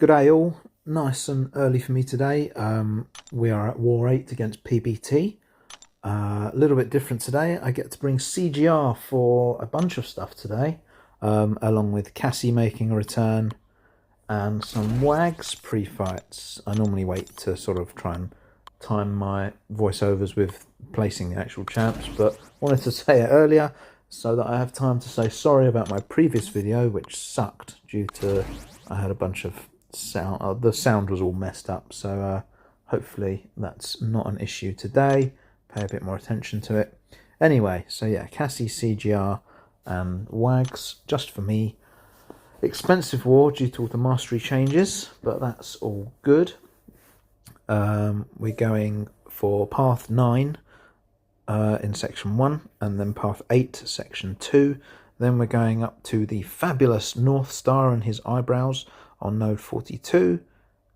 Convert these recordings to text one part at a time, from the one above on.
Good day all, nice and early for me today. We are at War 8 against PBT. A little bit different today. I get to bring CGR for a bunch of stuff today, along with Cassie making a return and some WAGs pre-fights. I normally wait to sort of try and time my voiceovers with placing the actual champs, but wanted to say it earlier so that I have time to say sorry about my previous video, which sucked due to I had a bunch of sound. The sound was all messed up, so hopefully that's not an issue today. Pay a bit more attention to it. Anyway, so yeah, Cassie, CGR and WAGs just for me. Expensive war due to all the mastery changes, but that's all good. We're going for path 9 in section 1, and then path 8 section 2. Then we're going up to the fabulous Northstar and his eyebrows on node 42,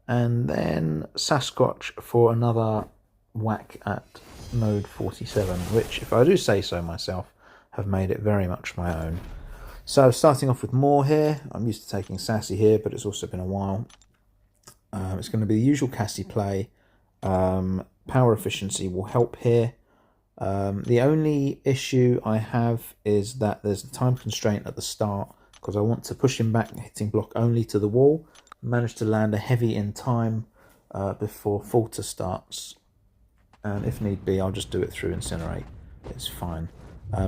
and then Sasquatch for another whack at node 47, which, if I do say so myself, have made it very much my own. So starting off with more here, I'm used to taking Sassy here, but it's also been a while. It's going to be the usual Cassie play. Power efficiency will help here. The only issue I have is that there's a time constraint at the start, because I want to push him back, hitting block only to the wall. Manage to land a heavy in time before Falter starts. And if need be, I'll just do it through Incinerate. It's fine.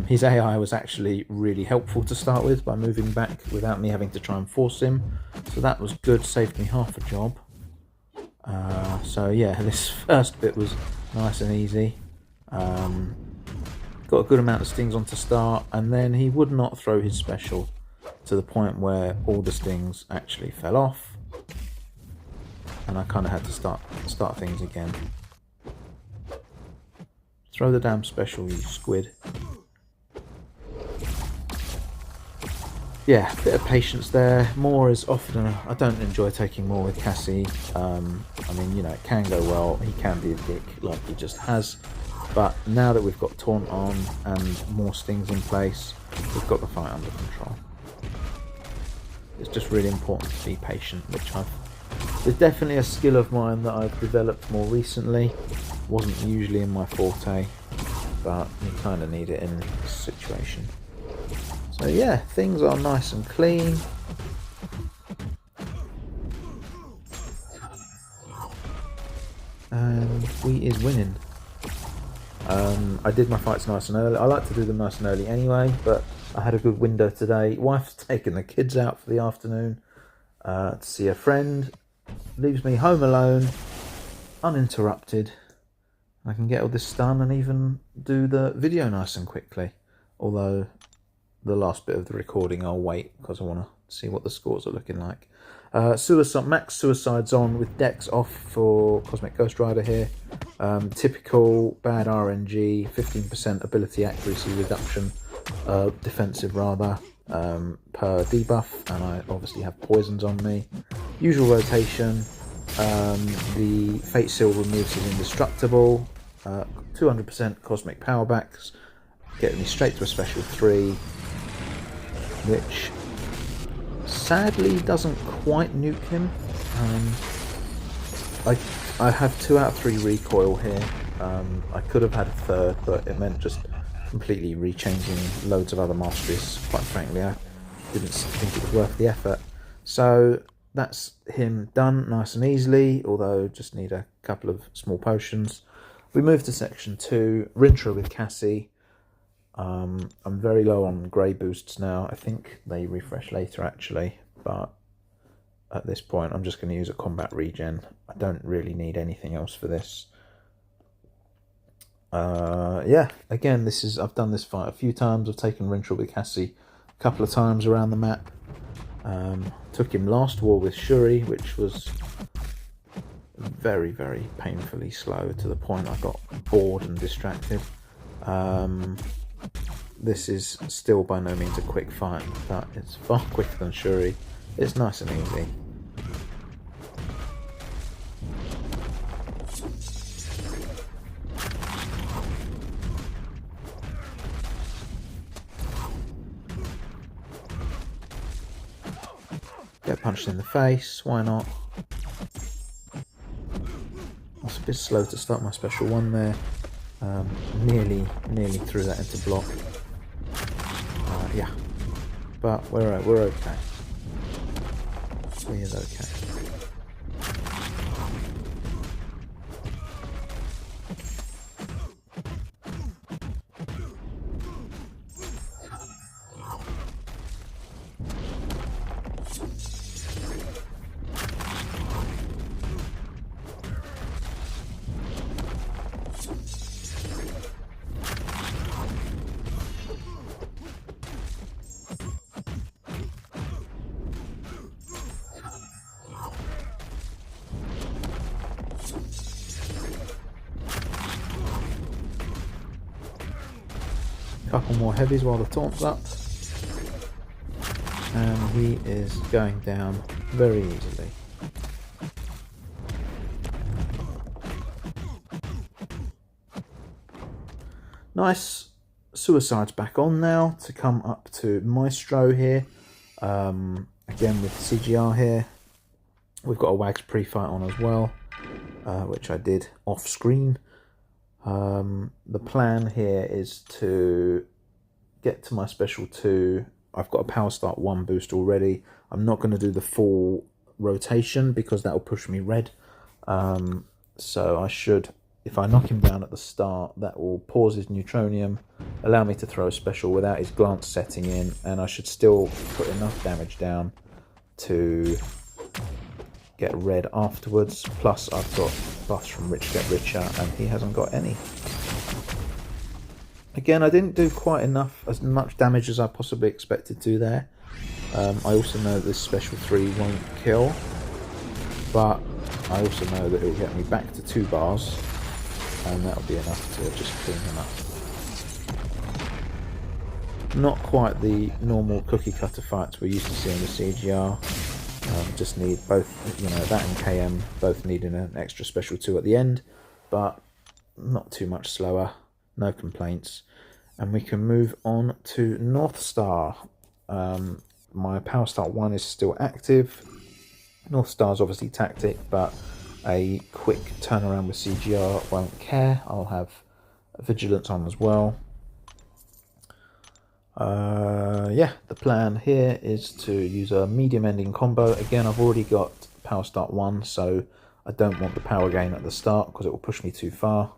His AI was actually really helpful to start with by moving back without me having to try and force him. So that was good, saved me half a job. So yeah, this first bit was nice and easy. Got a good amount of stings on to start, and then he would not throw his special to the point where all the stings actually fell off, and I kind of had to start things again. Throw the damn special, you squid. Yeah, bit of patience there. More is often. I don't enjoy taking more with Cassie. I mean, you know, it can go well. He can be a dick, like he just has. But now that we've got Taunt on and more stings in place, we've got the fight under control. It's just really important to be patient, which there's definitely a skill of mine that I've developed more recently. Wasn't usually in my forte, but you kind of need it in this situation. So yeah, things are nice and clean. And we is winning. I did my fights nice and early. I like to do them nice and early anyway, but I had a good window today. Wife's taking the kids out for the afternoon to see a friend. Leaves me home alone, uninterrupted. I can get all this done and even do the video nice and quickly. Although the last bit of the recording I'll wait, because I want to see what the scores are looking like. Suicide, max suicides on with Dex off for Cosmic Ghost Rider here. Typical bad RNG, 15% ability accuracy reduction, defensive rather, per debuff, and I obviously have poisons on me. Usual rotation, the Fate Seal removes his indestructible, 200% Cosmic Power Backs, getting me straight to a special 3, which sadly doesn't quite nuke him. I have 2 out of 3 recoil here. I could have had a third, but it meant just completely rechanging loads of other masteries. Quite frankly, I didn't think it was worth the effort. So that's him done nice and easily, although just need a couple of small potions. We move to section 2, Rintrah with Cassie. I'm very low on grey boosts now. I think they refresh later actually, but at this point I'm just going to use a combat regen. I don't really need anything else for this. Yeah, again, I've done this fight a few times. I've taken Rintrah with Cassie a couple of times around the map. Took him last war with Shuri, which was very, very painfully slow to the point I got bored and distracted. This is still by no means a quick fight, but it's far quicker than Shuri. It's nice and easy. Get punched in the face, why not? I was a bit slow to start my special one there. Nearly threw that into block. Yeah, but we're okay. We is okay. Couple more heavies while the taunt's up, and he is going down very easily. Nice. Suicide's back on now to come up to Maestro here. Again with CGR here. We've got a Wags pre-fight on as well, which I did off screen. The plan here is to get to my special 2. I've got a power start 1 boost already. I'm not going to do the full rotation because that will push me red. So I should, if I knock him down at the start, that will pause his neutronium, allow me to throw a special without his glance setting in, and I should still put enough damage down to get red afterwards. Plus I've got buffs from Rich Get Richer and he hasn't got any. Again, I didn't do quite enough, as much damage as I possibly expected to there. I also know this special 3 won't kill, but I also know that it will get me back to 2 bars, and that'll be enough to just clean him up. Not quite the normal cookie cutter fights we're used to seeing with CGR. Just need both, you know, that and KM both needing an extra special 2 at the end, but not too much slower, no complaints. And we can move on to Northstar. My power start 1 is still active. Northstar's obviously tactic, but a quick turnaround with CGR won't care. I'll have vigilance on as well. Yeah, the plan here is to use a medium ending combo. Again, I've already got power start 1, so I don't want the power gain at the start because it will push me too far.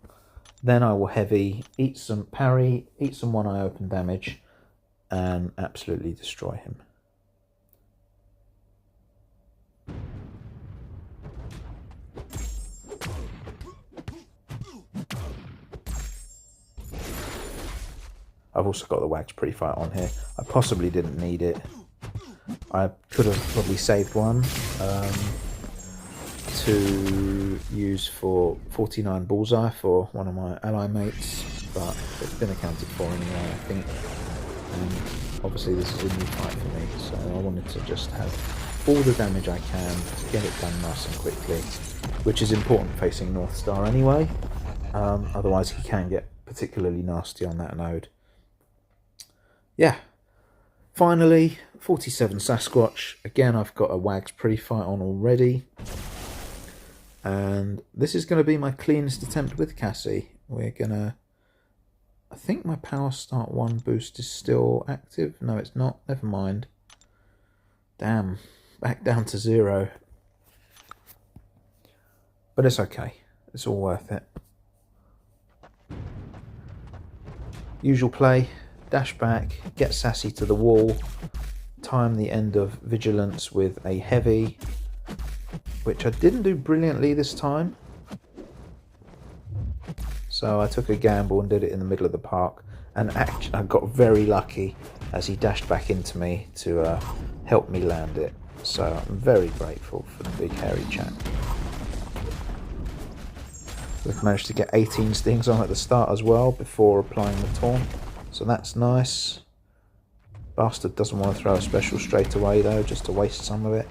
Then I will heavy, eat some parry, eat some 1-eye open damage, and absolutely destroy him. I've also got the Wags pre-fight on here. I possibly didn't need it. I could have probably saved one to use for 49 bullseye for one of my ally mates, but it's been accounted for anyway, I think. And obviously this is a new fight for me, so I wanted to just have all the damage I can to get it done nice and quickly, which is important facing Northstar anyway. Otherwise he can get particularly nasty on that node. Yeah, finally 47 Sasquatch. Again, I've got a Wags pre-fight on already, and this is going to be my cleanest attempt with Cassie. We're gonna, I think my power start 1 boost is still active. No, it's not. Never mind. Damn, back down to 0. But it's okay. It's all worth it. Usual play. Dash back, get Sassy to the wall, time the end of Vigilance with a heavy, which I didn't do brilliantly this time. So I took a gamble and did it in the middle of the park, and actually I got very lucky as he dashed back into me to help me land it. So I'm very grateful for the big hairy chap. We've managed to get 18 stings on at the start as well before applying the taunt. So that's nice. Bastard doesn't want to throw a special straight away though, just to waste some of it.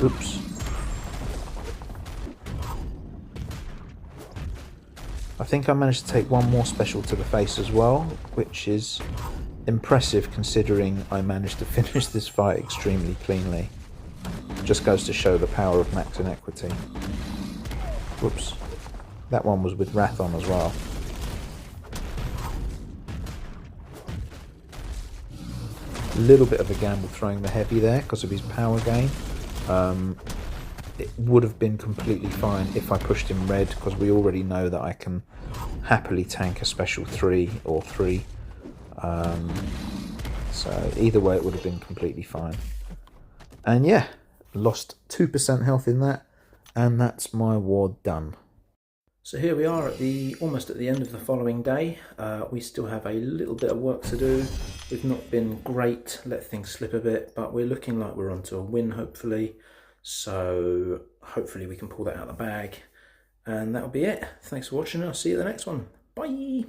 Oops. I think I managed to take one more special to the face as well, which is impressive considering I managed to finish this fight extremely cleanly. Just goes to show the power of max inequity. Whoops. That one was with Wrath on as well. A little bit of a gamble throwing the heavy there because of his power gain. It would have been completely fine if I pushed him red, because we already know that I can happily tank a special 3 or 3. So either way it would have been completely fine. And yeah, lost 2% health in that, and that's my war done. So here we are at almost at the end of the following day. We still have a little bit of work to do. We've not been great, let things slip a bit, but we're looking like we're onto a win hopefully. So hopefully we can pull that out of the bag. And that'll be it. Thanks for watching. I'll see you at the next one. Bye!